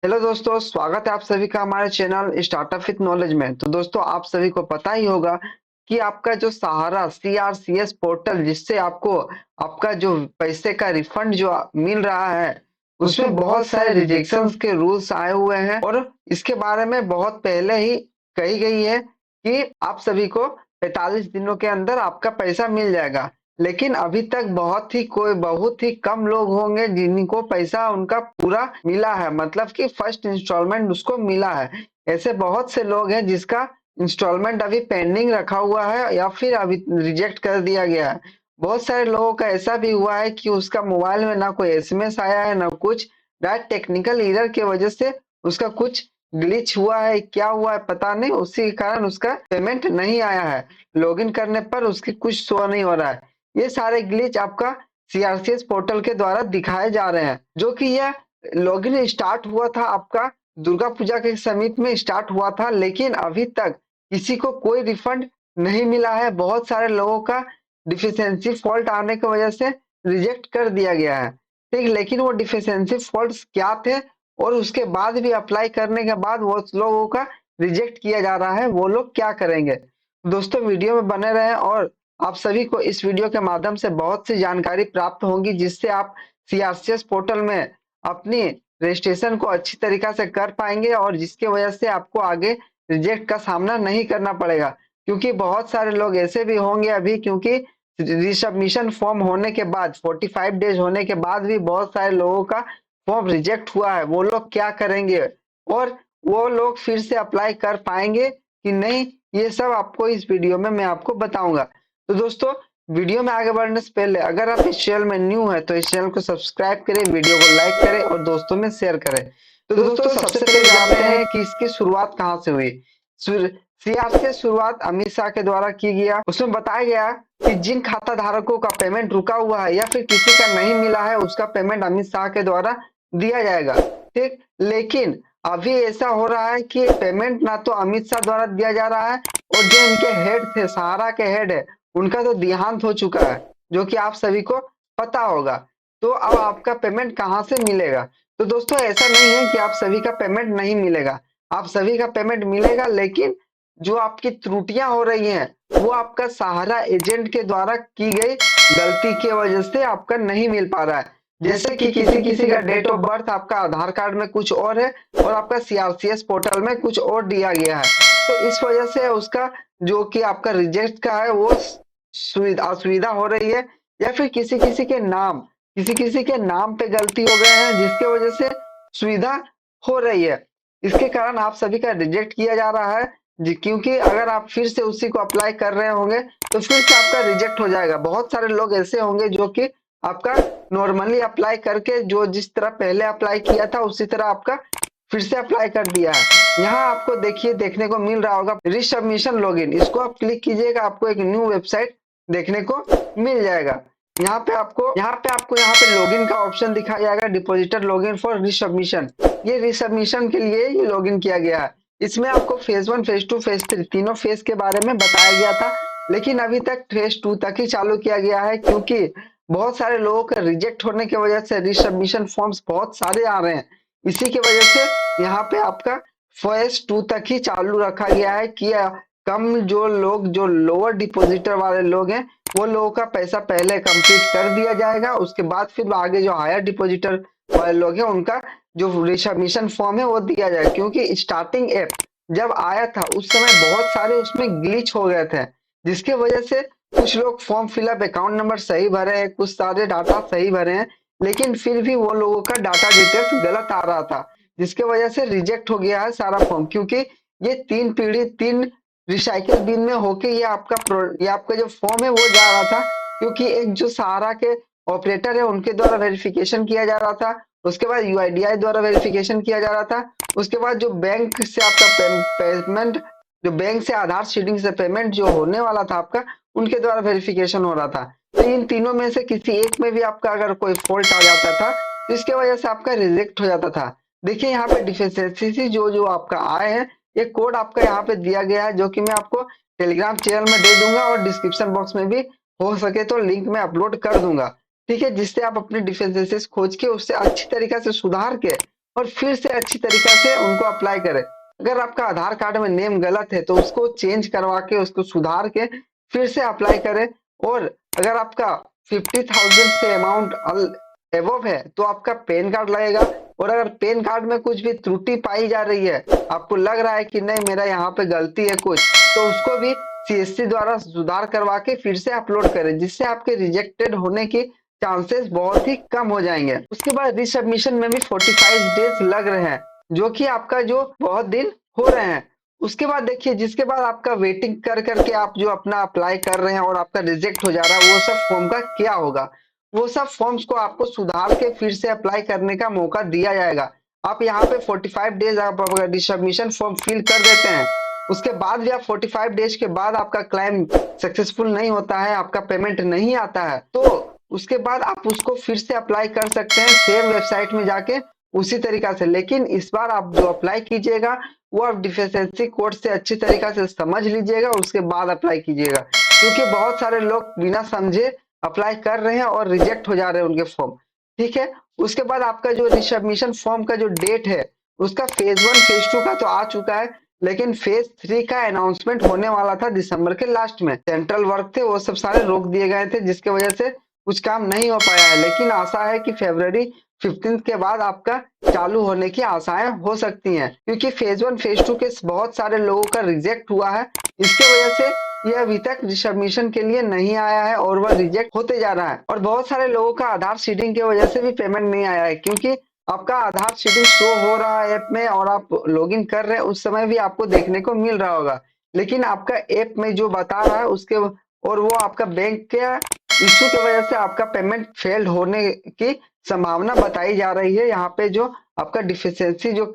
Hello दोस्तों, स्वागत है आप सभी का हमारे चैनल स्टार्टअप विथ नॉलेज में। तो दोस्तों, आप सभी को पता ही होगा कि आपका जो सहारा CRCS पोर्टल, जिससे आपको आपका जो पैसे का रिफंड जो मिल रहा है, उसमें बहुत सारे रिजेक्शंस के रूल्स आए हुए हैं और इसके बारे में बहुत पहले ही कही गई है कि आप सभी को 45 दिनों के अंदर आपका पैसा मिल जाएगा। लेकिन अभी तक बहुत ही कम लोग होंगे जिनको पैसा उनका पूरा मिला है, मतलब कि फर्स्ट इंस्टॉलमेंट उसको मिला है। ऐसे बहुत से लोग हैं जिसका इंस्टॉलमेंट अभी पेंडिंग रखा हुआ है या फिर अभी रिजेक्ट कर दिया गया है। बहुत सारे लोगों का ऐसा भी हुआ है कि उसका मोबाइल में ना कोई SMS आया है ना कुछ, डायरेक्ट टेक्निकल एरर की वजह से उसका कुछ ग्लिच हुआ है, क्या हुआ है पता नहीं, उसी के कारण उसका पेमेंट नहीं आया है। लॉगिन करने पर उसकी कुछ शो नहीं हो रहा है। ये सारे ग्लिच आपका CRCS पोर्टल के द्वारा दिखाए जा रहे हैं, जो कि यह लॉगिन स्टार्ट हुआ था आपका दुर्गा पूजा के समीप में स्टार्ट हुआ था, लेकिन अभी तक किसी को कोई रिफंड नहीं मिला है। बहुत सारे लोगों का डिफिशियंसी फॉल्ट आने की वजह से रिजेक्ट कर दिया गया है। ठीक, लेकिन वो डिफिशियंसी फॉल्ट्स क्या थे और उसके बाद भी अप्लाई करने के बाद वो लोगों का रिजेक्ट किया जा रहा है, वो लोग क्या करेंगे। दोस्तों, वीडियो में बने रहें और आप सभी को इस वीडियो के माध्यम से बहुत सी जानकारी प्राप्त होगी, जिससे आप CRCS पोर्टल में अपनी रजिस्ट्रेशन को अच्छी तरीका से कर पाएंगे और जिसकी वजह से आपको आगे रिजेक्ट का सामना नहीं करना पड़ेगा। क्योंकि बहुत सारे लोग ऐसे भी होंगे अभी, क्योंकि रिसबमिशन फॉर्म होने के बाद 45 डेज होने के बाद भी बहुत सारे लोगों का फॉर्म रिजेक्ट हुआ है। वो लोग क्या करेंगे और वो लोग फिर से अप्लाई कर पाएंगे कि नहीं, ये सब आपको इस वीडियो में मैं आपको बताऊंगा। तो दोस्तों, वीडियो में आगे बढ़ने से पहले अगर आप इस चैनल में न्यू है तो इस चैनल को सब्सक्राइब करें, वीडियो को लाइक करें और दोस्तों में शेयर करें। तो दोस्तों, सबसे पहले जानते हैं कि इसकी शुरुआत कहाँ से हुई। CRCS शुरुआत अमित शाह के द्वारा की गया। उसमें बताया गया कि जिन खाता धारकों का पेमेंट रुका हुआ है या फिर किसी का नहीं मिला है, उसका पेमेंट अमित शाह के द्वारा दिया जाएगा। ठीक, लेकिन अभी ऐसा हो रहा है कि पेमेंट ना तो अमित शाह द्वारा दिया जा रहा है और जो इनके हेड थे, सहारा के हेड है, उनका तो देहांत हो चुका है, जो कि आप सभी को पता होगा। तो अब आपका पेमेंट कहाँ से मिलेगा। तो दोस्तों, ऐसा नहीं है कि आप सभी का पेमेंट नहीं मिलेगा, आप सभी का पेमेंट मिलेगा, लेकिन जो आपकी त्रुटियां हो रही हैं वो आपका सहारा एजेंट के द्वारा की गई गलती की वजह से आपका नहीं मिल पा रहा है। जैसे कि किसी किसी का डेट ऑफ बर्थ आपका आधार कार्ड में कुछ और है और आपका CRCS पोर्टल में कुछ और दिया गया है, तो इस वजह से उसका जो कि आपका रिजेक्ट का है वो असुविधा हो रही है। या फिर किसी किसी के नाम पे गलती हो गए हैं, जिसके वजह से सुविधा हो रही है। इसके कारण आप सभी का रिजेक्ट किया जा रहा है क्योंकि अगर आप फिर से उसी को अप्लाई कर रहे होंगे तो फिर से आपका रिजेक्ट हो जाएगा। बहुत सारे लोग ऐसे होंगे जो कि आपका नॉर्मली अप्लाई करके जो जिस तरह पहले अप्लाई किया था उसी तरह आपका फिर से अप्लाई कर दिया है। यहाँ आपको देखिए देखने को मिल रहा होगा रिसबमिशन लॉगिन, इसको आप क्लिक कीजिएगा, आपको एक न्यू वेबसाइट देखने को मिल जाएगा। यहाँ पे लॉगिन का ऑप्शन दिखाया जाएगा, डिपॉजिटर लॉगिन फॉर रिसबमिशन। ये रिसबमिशन के लिए ये लॉगिन किया गया है। इसमें आपको फेज 1, फेज 2, फेज 3 तीनों फेज के बारे में बताया गया था, लेकिन अभी तक फेज 2 तक ही चालू किया गया है, क्योंकि बहुत सारे लोगों के रिजेक्ट होने की वजह से रिसबमिशन फॉर्म्स बहुत सारे आ रहे हैं। इसी की वजह से यहाँ पे आपका फेज 2 तक ही चालू रखा गया है कि कम जो लोग जो लोअर डिपॉजिटर वाले लोग हैं वो लोगों का पैसा पहले कंप्लीट कर दिया जाएगा, उसके बाद फिर आगे जो हायर डिपॉजिटर वाले लोग हैं उनका जो रिसबमिशन फॉर्म है वो दिया जाए। क्योंकि स्टार्टिंग ऐप जब आया था उस समय बहुत सारे उसमें ग्लिच हो गए थे, जिसके वजह से कुछ लोग फॉर्म फिलअप अकाउंट नंबर सही भरे हैं, कुछ सारे डाटा सही भरे हैं, लेकिन फिर भी वो लोगों का डाटा डिटेल्स गलत आ रहा था, जिसके वजह से रिजेक्ट हो गया है सारा फॉर्म। क्योंकि ये 3 रिसाइकिल बिन में होके ये आपका जो फॉर्म है वो जा रहा था, क्योंकि एक जो सहारा के ऑपरेटर है उनके द्वारा वेरिफिकेशन किया जा रहा था, उसके बाद UIDI द्वारा वेरिफिकेशन किया जा रहा था, उसके बाद जो बैंक से आपका पेमेंट, जो बैंक से आधार सीडिंग से पेमेंट जो होने वाला था आपका, उनके द्वारा वेरिफिकेशन हो रहा था। तो इन तीनों में से किसी एक में भी आपका अगर कोई फॉल्ट आ जाता था तो इसके वजह से आपका रिजेक्ट हो जाता था। देखिए यहाँ पे डिफिशियंसी जो जो आपका आए हैं, ये कोड आपका यहाँ पे दिया गया है, जो कि मैं आपको टेलीग्राम चैनल में दे दूंगा और डिस्क्रिप्शन बॉक्स में भी हो सके तो लिंक में अपलोड कर दूंगा। ठीक है, जिससे आप अपनी डिफिशियंसीज खोज के उससे अच्छी तरीके से सुधार के और फिर से अच्छी तरीका से उनको अप्लाई करें। अगर आपका आधार कार्ड में नेम गलत है तो उसको चेंज करवा के उसको सुधार के फिर से अप्लाई करें। और अगर आपका 50,000 से अमाउंट एबव है तो आपका पैन कार्ड लगेगा। और अगर पैन कार्ड में कुछ भी त्रुटि पाई जा रही है, आपको लग रहा है कि नहीं मेरा यहाँ पे गलती है कुछ, तो उसको भी सीएससी द्वारा सुधार करवा के फिर से अपलोड करें, जिससे आपके रिजेक्टेड होने की चांसेस बहुत ही कम हो जाएंगे। उसके बाद रिसबमिशन में भी 45 डेज लग रहे हैं, जो कि आपका जो बहुत दिन हो रहे हैं। उसके बाद देखिए, जिसके बाद आपका वेटिंग कर करके आप जो अपना अप्लाई कर रहे हैं और आपका रिजेक्ट हो जा रहा है, वो सब फॉर्म का क्या होगा? वो सब फॉर्म्स को आपको सुधार के फिर से अप्लाई करने का मौका दिया जाएगा। आप यहाँ पे 45 डेज आप अगर रिसबमिशन फॉर्म फिल कर देते हैं, उसके बाद भी आप 45 डेज के बाद आपका क्लेम सक्सेसफुल नहीं होता है, आपका पेमेंट नहीं आता है, तो उसके बाद आप उसको फिर से अप्लाई कर सकते हैं सेम वेबसाइट में जाके उसी तरीका से। लेकिन इस बार आप जो अप्लाई कीजिएगा वो आप डिफिशिएंसी कोड से अच्छी तरीका से समझ लीजिएगा, उसके बाद अप्लाई कीजिएगा, क्योंकि बहुत सारे लोग बिना समझे अप्लाई कर रहे हैं और रिजेक्ट हो जा रहे हैं उनके फॉर्म। ठीक है। उसके बाद आपका जो रिसबमिशन फॉर्म का जो डेट है, उसका फेज 1 फेज 2 का तो आ चुका है, लेकिन फेज 3 का अनाउंसमेंट होने वाला था दिसंबर के लास्ट में। सेंट्रल वर्क थे वो सब सारे रोक दिए गए थे, जिसकी वजह से कुछ काम नहीं हो पाया है। लेकिन आशा है कि फरवरी 15 के बाद आपका चालू होने की आशाएं हो सकती हैं, क्योंकि फेज 1 फेज 2 के बहुत सारे लोगों का रिजेक्ट हुआ है। इसके वजह से ये अभी तक सबमिशन के लिए नहीं आया है और वह रिजेक्ट होते जा रहा है। और बहुत सारे लोगों का आधार सीडिंग की वजह से भी पेमेंट नहीं आया है, क्योंकि आपका आधार सीडिंग शो हो रहा है ऐप में और आप लॉगिन कर रहे हैं उस समय भी आपको देखने को मिल रहा होगा, लेकिन आपका ऐप में जो बता रहा है उसके और वो आपका बैंक के इश्यू की वजह से आपका पेमेंट फेल्ड होने की संभावना बताई जा रही है। यहाँ पे जो आपका डिफिशियंसी जो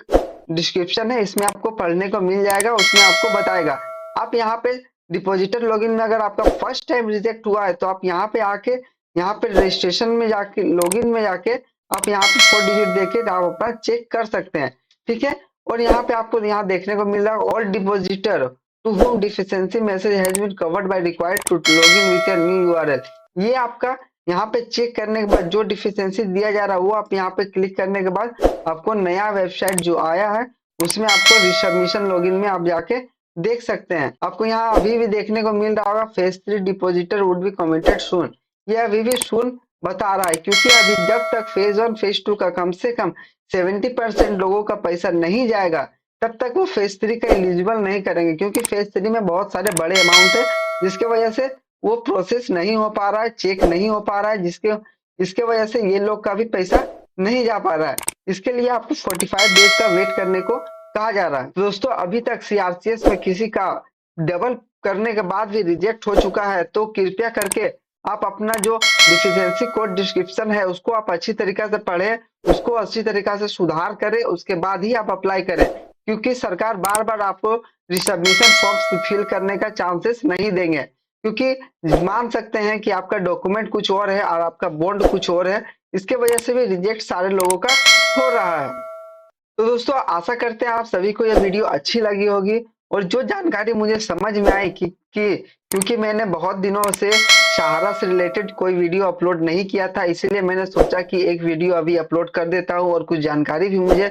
डिस्क्रिप्शन है इसमें आपको पढ़ने को मिल जाएगा, उसमें आपको बताएगा। आप यहाँ पे डिपॉजिटर लॉगिन में अगर आपका फर्स्ट टाइम रिजेक्ट हुआ है तो आप यहाँ पे आके यहाँ पे रजिस्ट्रेशन में जाके लॉगिन में जाके आप यहाँ पे 4 डिजिट देके आप अपना चेक कर सकते हैं। ठीक है। और यहाँ पे आपको यहाँ देखने को मिल रहा है all depositor to home deficiency message has been covered by required to login with your new URL. ये आपका यहाँ पे चेक करने के बाद जो डिफिशियंसी दिया जा रहा है वो आप यहाँ पे क्लिक करने के बाद आपको नया वेबसाइट जो आया है उसमें आपको रिसबमिशन लॉगिन में आप जाके देख सकते हैं। आपको यहाँ अभी भी देखने को मिल रहा होगा phase 3 depositor would be committed soon. ये अभी भी सून बता रहा है, क्योंकि अभी जब तक फेज 1 फेज 2 का कम से कम 70% लोगों का पैसा नहीं जाएगा तब तक वो फेज 3 का एलिजिबल नहीं करेंगे, क्योंकि फेज 3 में बहुत सारे बड़े अमाउंट है जिसके वजह से वो प्रोसेस नहीं हो पा रहा है, चेक नहीं हो पा रहा है, जिसके वजह से ये लोग का भी पैसा नहीं जा पा रहा है। इसके लिए आपको 45 डेज का वेट करने को कहा जा रहा है। तो दोस्तों अभी तक सीआरसीएस में किसी का डबल करने के बाद भी रिजेक्ट हो चुका है तो कृपया करके आप अपना जो डिफिशियंसी कोड डिस्क्रिप्शन है उसको आप अच्छी तरीका से पढ़ें, उसको अच्छी तरीका से सुधार करें, उसके बाद ही आप अप्लाई करें, क्योंकि सरकार बार बार आपको रिसबमिशन फॉर्म फिल करने का चांसेस नहीं देंगे, क्योंकि मान सकते हैं कि आपका डॉक्यूमेंट कुछ और है और आपका बॉन्ड कुछ और है, इसके वजह से भी रिजेक्ट सारे लोगों का हो रहा है। तो दोस्तों आशा करते हैं आप सभी को यह वीडियो अच्छी लगी होगी। और जो जानकारी मुझे समझ में आई कि क्योंकि मैंने बहुत दिनों से सहारा से रिलेटेड कोई वीडियो अपलोड नहीं किया था, इसीलिए मैंने सोचा कि एक वीडियो अभी अपलोड कर देता हूं। और कुछ जानकारी भी मुझे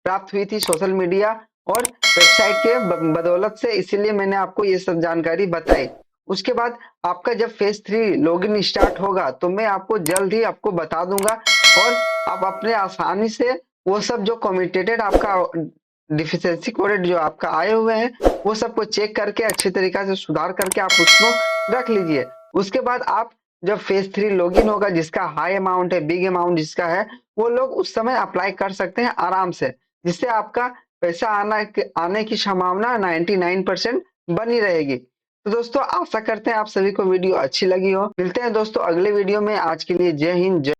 प्राप्त हुई थी सोशल मीडिया और वेबसाइट के बदौलत से, इसीलिए मैंने आपको ये सब जानकारी बताई। उसके बाद आपका जब फेज 3 लॉगिन स्टार्ट होगा तो मैं आपको जल्द ही आपको बता दूंगा और आप अपने आसानी से वो सब जो कमिटेड आपका डिफिशियंसी कोड जो आपका आए हुए हैं वो सबको चेक करके अच्छी तरीका से सुधार करके आप उसको रख लीजिए। उसके बाद आप जब फेज 3 लॉगिन होगा, जिसका हाई अमाउंट है, बिग अमाउंट जिसका है, वो लोग उस समय अप्लाई कर सकते हैं आराम से, जिससे आपका पैसा आने की संभावना 99% बनी रहेगी। तो दोस्तों आशा करते हैं आप सभी को वीडियो अच्छी लगी हो। मिलते हैं दोस्तों अगले वीडियो में। आज के लिए जय हिंद।